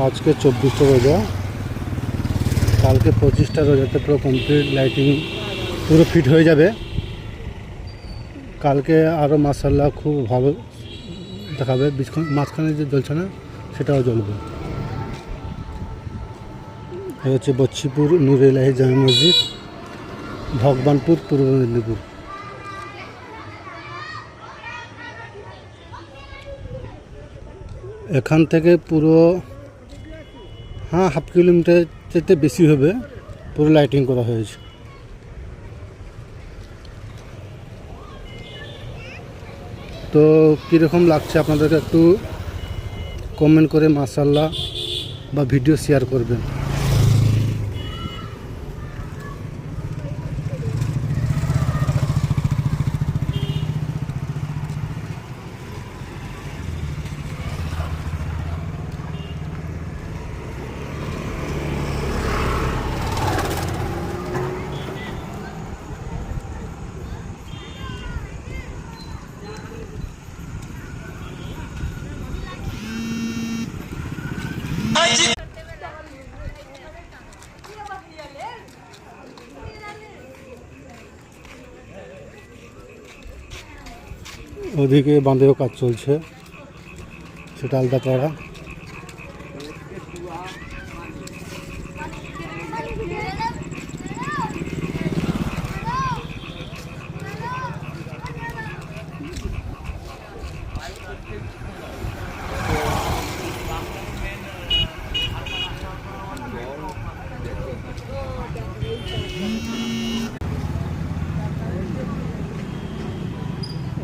আজকে 24টা রোজা, কালকে 25টা রোজাতে পুরো কমপ্লিট লাইটিং পুরো ফিট হয়ে যাবে। কালকে আরও মাশাআল্লাহ খুব ভালো দেখাবে। মাঝখানে যে জ্বলছে না সেটাও জ্বলবে। এই হচ্ছে বচ্চিপুর নূর এলাহি জামে মসজিদ, ভগবানপুর, পূর্ব মেদিনীপুর। এখান থেকে পুরো হাফ কিলোমিটার যেতে বেশি হবে, পুরো লাইটিং করা হয়েছে। তো কীরকম লাগছে আপনাদেরকে একটু কমেন্ট করে মাশাআল্লাহ বা ভিডিও শেয়ার করবেন। ওদিকে বাঁধেও কাজ চলছে, সেটা আলদাপাড়া।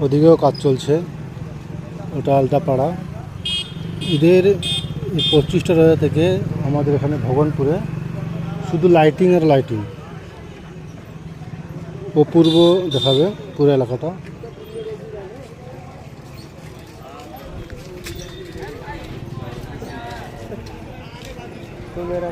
ওদিকেও কাজ চলছে, ওটা আলতাপাড়া। ঈদের 25টা রোজা থেকে আমাদের এখানে ভগবানপুরে শুধু লাইটিং আর লাইটিং, অপূর্ব দেখাবে পুরো এলাকাটা। तो मेरा